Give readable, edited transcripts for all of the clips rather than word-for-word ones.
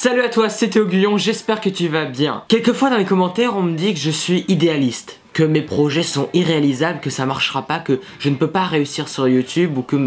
Salut à toi, c'est Théo Guyon, j'espère que tu vas bien. Quelquefois dans les commentaires on me dit que je suis idéaliste, que mes projets sont irréalisables, que ça marchera pas, que je ne peux pas réussir sur YouTube ou que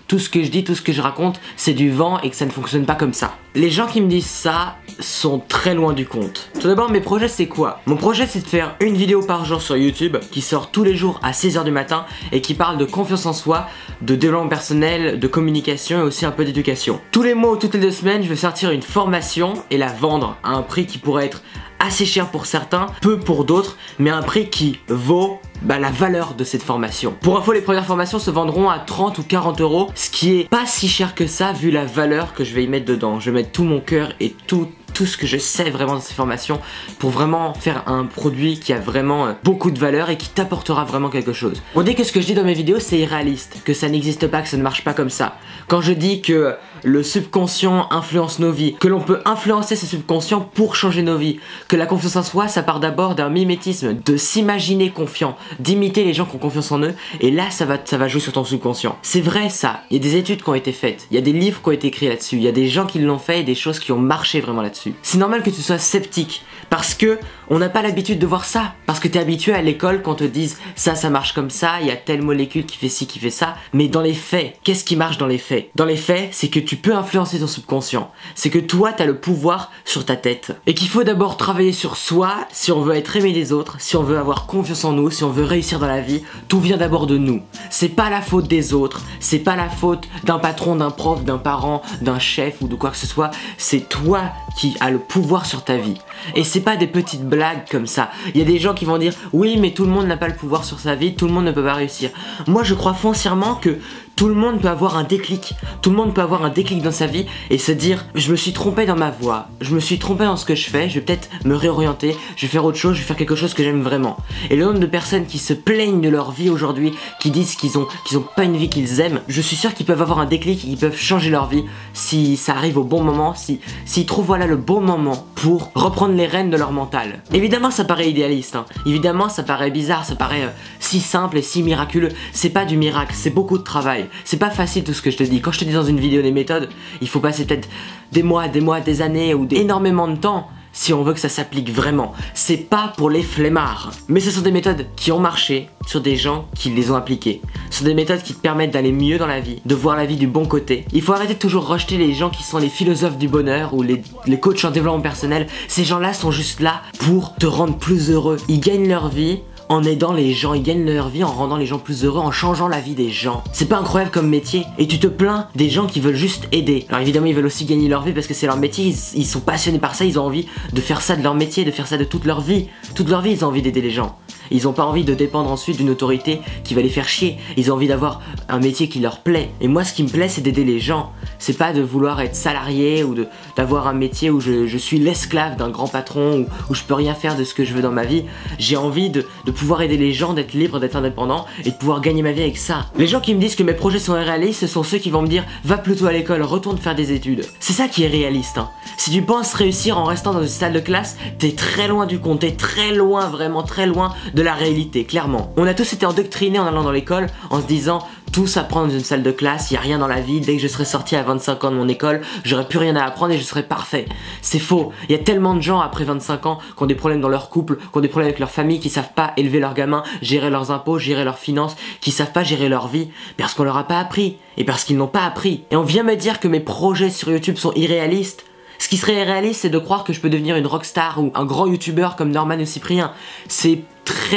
tout ce que je dis, tout ce que je raconte c'est du vent et que ça ne fonctionne pas comme ça. Les gens qui me disent ça sont très loin du compte. Tout d'abord, mes projets c'est quoi? Mon projet c'est de faire une vidéo par jour sur YouTube qui sort tous les jours à 6h du matin et qui parle de confiance en soi, de développement personnel, de communication et aussi un peu d'éducation. Tous les mois ou toutes les 2 semaines je vais sortir une formation et la vendre à un prix qui pourrait être assez cher pour certains, peu pour d'autres, mais un prix qui vaut la valeur de cette formation. Pour info, les premières formations se vendront à 30 ou 40 euros, ce qui est pas si cher que ça vu la valeur que je vais y mettre dedans. Je vais mettre tout mon cœur et tout ce que je sais vraiment dans ces formations pour vraiment faire un produit qui a vraiment beaucoup de valeur et qui t'apportera vraiment quelque chose. On dit que ce que je dis dans mes vidéos c'est irréaliste, que ça n'existe pas, que ça ne marche pas comme ça. Quand je dis que le subconscient influence nos vies, que l'on peut influencer ce subconscient pour changer nos vies, que la confiance en soi ça part d'abord d'un mimétisme, de s'imaginer confiant, d'imiter les gens qui ont confiance en eux, et là ça va jouer sur ton subconscient. C'est vrai ça, il y a des études qui ont été faites, il y a des livres qui ont été écrits là-dessus, il y a des gens qui l'ont fait et des choses qui ont marché vraiment là-dessus. C'est normal que tu sois sceptique, parce que on n'a pas l'habitude de voir ça, parce que tu es habitué à l'école qu'on te dise ça marche comme ça, il y a telle molécule qui fait ci, qui fait ça, mais dans les faits, qu'est-ce qui marche dans les faits? Dans les faits, c'est que tu peux influencer ton subconscient, c'est que toi tu as le pouvoir sur ta tête, et qu'il faut d'abord travailler sur soi si on veut être aimé des autres, si on veut avoir confiance en nous, si on veut réussir dans la vie. Tout vient d'abord de nous, c'est pas la faute des autres, c'est pas la faute d'un patron, d'un prof, d'un parent, d'un chef ou de quoi que ce soit, c'est toi qui as le pouvoir sur ta vie. Et c'est pas des petites blagues comme ça. Il y a des gens qui vont dire oui mais tout le monde n'a pas le pouvoir sur sa vie, tout le monde ne peut pas réussir. Moi je crois foncièrement que tout le monde peut avoir un déclic, tout le monde peut avoir un déclic dans sa vie et se dire je me suis trompé dans ma voie, je me suis trompé dans ce que je fais, je vais peut-être me réorienter, je vais faire autre chose, je vais faire quelque chose que j'aime vraiment. Et le nombre de personnes qui se plaignent de leur vie aujourd'hui, qui disent qu'ils ont pas une vie qu'ils aiment, je suis sûr qu'ils peuvent avoir un déclic et qu'ils peuvent changer leur vie si ça arrive au bon moment, s'ils trouvent voilà le bon moment pour reprendre les rênes de leur mental. Évidemment ça paraît idéaliste, hein. Évidemment ça paraît bizarre, ça paraît si simple et si miraculeux. C'est pas du miracle, c'est beaucoup de travail. C'est pas facile tout ce que je te dis. Quand je te dis dans une vidéo des méthodes, il faut passer peut-être des mois, des années ou énormément de temps si on veut que ça s'applique vraiment. C'est pas pour les flemmards. Mais ce sont des méthodes qui ont marché sur des gens qui les ont appliquées. Ce sont des méthodes qui te permettent d'aller mieux dans la vie, de voir la vie du bon côté. Il faut arrêter de toujours rejeter les gens qui sont les philosophes du bonheur ou les coachs en développement personnel. Ces gens-là sont juste là pour te rendre plus heureux. Ils gagnent leur vie en aidant les gens, ils gagnent leur vie en rendant les gens plus heureux, en changeant la vie des gens. C'est pas incroyable comme métier? Et tu te plains des gens qui veulent juste aider. Alors évidemment ils veulent aussi gagner leur vie parce que c'est leur métier, ils sont passionnés par ça, ils ont envie de faire ça de leur métier, de faire ça de toute leur vie. Toute leur vie ils ont envie d'aider les gens. Ils ont pas envie de dépendre ensuite d'une autorité qui va les faire chier. Ils ont envie d'avoir un métier qui leur plaît. Et moi ce qui me plaît c'est d'aider les gens. C'est pas de vouloir être salarié ou d'avoir un métier où je suis l'esclave d'un grand patron où je peux rien faire de ce que je veux dans ma vie. J'ai envie de pouvoir aider les gens, d'être libre, d'être indépendant et de pouvoir gagner ma vie avec ça. Les gens qui me disent que mes projets sont irréalistes, ce sont ceux qui vont me dire va plutôt à l'école, retourne faire des études. C'est ça qui est réaliste, hein. Si tu penses réussir en restant dans une salle de classe, t'es très loin du compte, t'es très loin, vraiment très loin de la réalité, clairement. On a tous été endoctrinés en allant dans l'école en se disant tous apprendre dans une salle de classe, il n'y a rien dans la vie, dès que je serai sorti à 25 ans de mon école, j'aurais plus rien à apprendre et je serais parfait. C'est faux, il y a tellement de gens après 25 ans qui ont des problèmes dans leur couple, qui ont des problèmes avec leur famille, qui savent pas élever leurs gamins, gérer leurs impôts, gérer leurs finances, qui savent pas gérer leur vie, parce qu'on leur a pas appris, et parce qu'ils n'ont pas appris. Et on vient me dire que mes projets sur YouTube sont irréalistes. Ce qui serait irréaliste, c'est de croire que je peux devenir une rockstar ou un grand youtubeur comme Norman ou Cyprien. C'est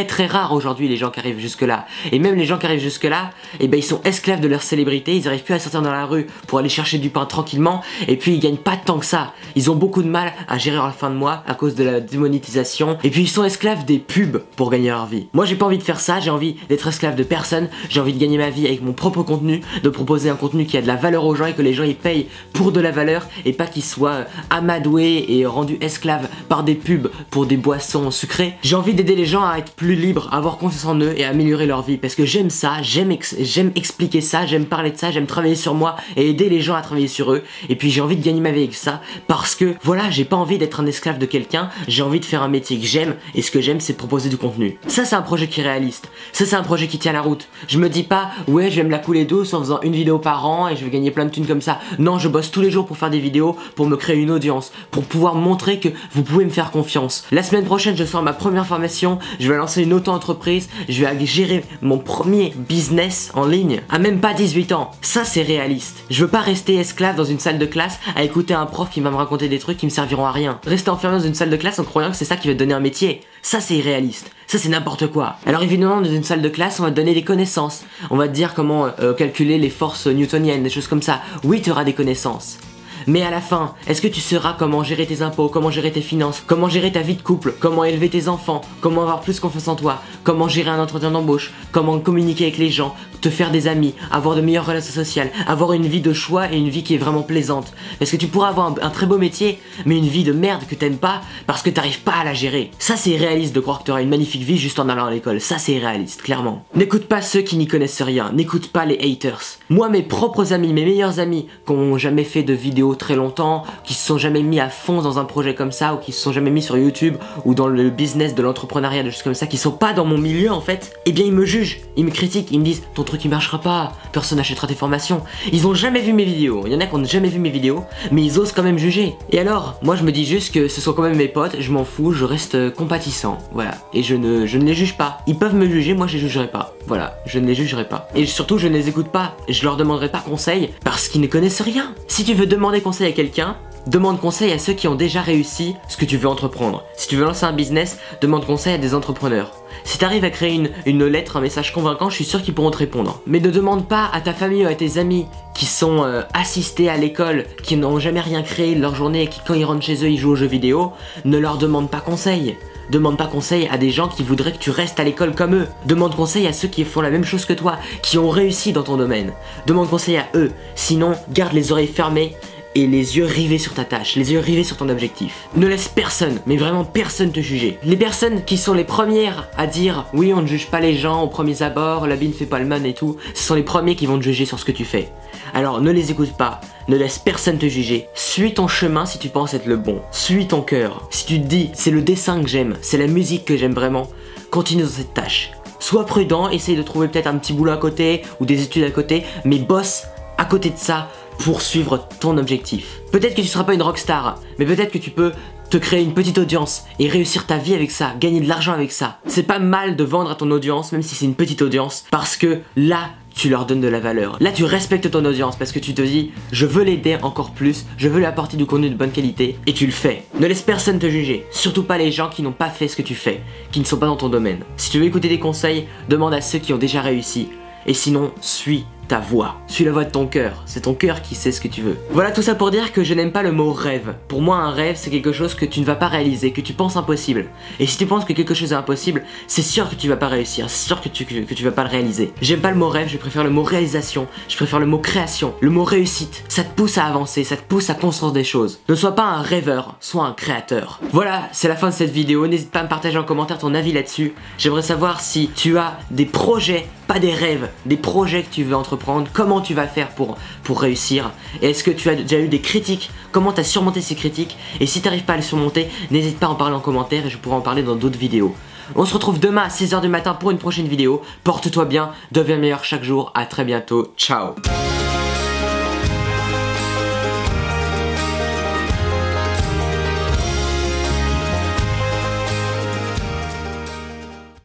très rare aujourd'hui les gens qui arrivent jusque là. Et même les gens qui arrivent jusque là, eh ben ils sont esclaves de leur célébrité, ils arrivent plus à sortir dans la rue pour aller chercher du pain tranquillement et puis ils gagnent pas tant que ça. Ils ont beaucoup de mal à gérer leur fin de mois à cause de la démonétisation et puis ils sont esclaves des pubs pour gagner leur vie. Moi j'ai pas envie de faire ça, j'ai envie d'être esclave de personne, j'ai envie de gagner ma vie avec mon propre contenu, de proposer un contenu qui a de la valeur aux gens et que les gens y payent pour de la valeur et pas qu'ils soient amadoués et rendus esclaves par des pubs pour des boissons sucrées. J'ai envie d'aider les gens à pouvoir être plus libres, avoir confiance en eux et améliorer leur vie. Parce que j'aime ça, j'aime expliquer ça, j'aime parler de ça, j'aime travailler sur moi et aider les gens à travailler sur eux. Et puis j'ai envie de gagner ma vie avec ça parce que voilà, j'ai pas envie d'être un esclave de quelqu'un, j'ai envie de faire un métier que j'aime et ce que j'aime c'est de proposer du contenu. Ça c'est un projet qui est réaliste, ça c'est un projet qui tient la route. Je me dis pas ouais je vais me la couler douce en faisant une vidéo par an et je vais gagner plein de thunes comme ça. Non, je bosse tous les jours pour faire des vidéos, pour me créer une audience, pour pouvoir montrer que vous pouvez me faire confiance. La semaine prochaine je sors ma première formation, je vais lancer une auto-entreprise, je vais gérer mon premier business en ligne à même pas 18 ans. Ça c'est réaliste. Je veux pas rester esclave dans une salle de classe à écouter un prof qui va me raconter des trucs qui me serviront à rien. Rester enfermé dans une salle de classe en croyant que c'est ça qui va te donner un métier. Ça c'est irréaliste. Ça c'est n'importe quoi. Alors évidemment dans une salle de classe on va te donner des connaissances. On va te dire comment calculer les forces newtoniennes, des choses comme ça. Oui tu auras des connaissances. Mais à la fin, est-ce que tu sauras comment gérer tes impôts, comment gérer tes finances, comment gérer ta vie de couple, comment élever tes enfants, comment avoir plus confiance en toi, comment gérer un entretien d'embauche, comment communiquer avec les gens, te faire des amis, avoir de meilleures relations sociales, avoir une vie de choix et une vie qui est vraiment plaisante. Parce que tu pourras avoir un très beau métier, mais une vie de merde que t'aimes pas parce que t'arrives pas à la gérer. Ça c'est irréaliste de croire que tu auras une magnifique vie juste en allant à l'école. Ça c'est irréaliste, clairement. N'écoute pas ceux qui n'y connaissent rien, n'écoute pas les haters. Moi mes propres amis, mes meilleurs amis, qui n'ont jamais fait de vidéos très longtemps, qui se sont jamais mis à fond dans un projet comme ça, ou qui se sont jamais mis sur YouTube, ou dans le business de l'entrepreneuriat, des choses comme ça, qui sont pas dans mon milieu en fait, eh bien ils me jugent, ils me critiquent, ils me disent ton truc il marchera pas, personne n'achètera tes formations. Ils ont jamais vu mes vidéos, il y en a qui ont jamais vu mes vidéos, mais ils osent quand même juger. Et alors, moi je me dis juste que ce sont quand même mes potes, je m'en fous, je reste compatissant, voilà. Et je ne les juge pas. Ils peuvent me juger, moi je les jugerai pas. Voilà, je ne les jugerai pas. Et surtout je ne les écoute pas, je leur demanderai pas conseil parce qu'ils ne connaissent rien. Si tu veux demander conseil à quelqu'un, demande conseil à ceux qui ont déjà réussi ce que tu veux entreprendre. Si tu veux lancer un business, demande conseil à des entrepreneurs. Si tu arrives à créer une lettre, un message convaincant, je suis sûr qu'ils pourront te répondre. Mais ne demande pas à ta famille ou à tes amis qui sont assistés à l'école, qui n'ont jamais rien créé de leur journée et qui quand ils rentrent chez eux ils jouent aux jeux vidéo, ne leur demande pas conseil. Demande pas conseil à des gens qui voudraient que tu restes à l'école comme eux. Demande conseil à ceux qui font la même chose que toi, qui ont réussi dans ton domaine. Demande conseil à eux, sinon garde les oreilles fermées et les yeux rivés sur ta tâche, les yeux rivés sur ton objectif. Ne laisse personne, mais vraiment personne te juger. Les personnes qui sont les premières à dire oui on ne juge pas les gens aux premiers abords, l'habit ne fait pas le moine et tout, ce sont les premiers qui vont te juger sur ce que tu fais. Alors ne les écoute pas, ne laisse personne te juger. Suis ton chemin si tu penses être le bon. Suis ton cœur. Si tu te dis c'est le dessin que j'aime, c'est la musique que j'aime vraiment, continue dans cette tâche. Sois prudent, essaye de trouver peut-être un petit boulot à côté ou des études à côté, mais bosse à côté de ça pour suivre ton objectif. Peut-être que tu seras pas une rockstar, mais peut-être que tu peux te créer une petite audience et réussir ta vie avec ça, gagner de l'argent avec ça. C'est pas mal de vendre à ton audience, même si c'est une petite audience, parce que là, tu leur donnes de la valeur. Là, tu respectes ton audience parce que tu te dis, je veux l'aider encore plus, je veux lui apporter du contenu de bonne qualité, et tu le fais. Ne laisse personne te juger, surtout pas les gens qui n'ont pas fait ce que tu fais, qui ne sont pas dans ton domaine. Si tu veux écouter des conseils, demande à ceux qui ont déjà réussi, et sinon, suis ta voix. Suis la voix de ton cœur. C'est ton cœur qui sait ce que tu veux. Voilà tout ça pour dire que je n'aime pas le mot rêve. Pour moi, un rêve, c'est quelque chose que tu ne vas pas réaliser, que tu penses impossible. Et si tu penses que quelque chose est impossible, c'est sûr que tu vas pas réussir. C'est sûr que tu vas pas le réaliser. J'aime pas le mot rêve, je préfère le mot réalisation. Je préfère le mot création. Le mot réussite. Ça te pousse à avancer, ça te pousse à construire des choses. Ne sois pas un rêveur, sois un créateur. Voilà, c'est la fin de cette vidéo. N'hésite pas à me partager en commentaire ton avis là-dessus. J'aimerais savoir si tu as des projets, pas des rêves, des projets que tu veux entreprendre, comment tu vas faire pour réussir, et est-ce que tu as déjà eu des critiques, comment tu as surmonté ces critiques, et si tu n'arrives pas à les surmonter, n'hésite pas à en parler en commentaire et je pourrai en parler dans d'autres vidéos. On se retrouve demain à 6h du matin pour une prochaine vidéo, porte-toi bien, deviens meilleur chaque jour, à très bientôt, ciao.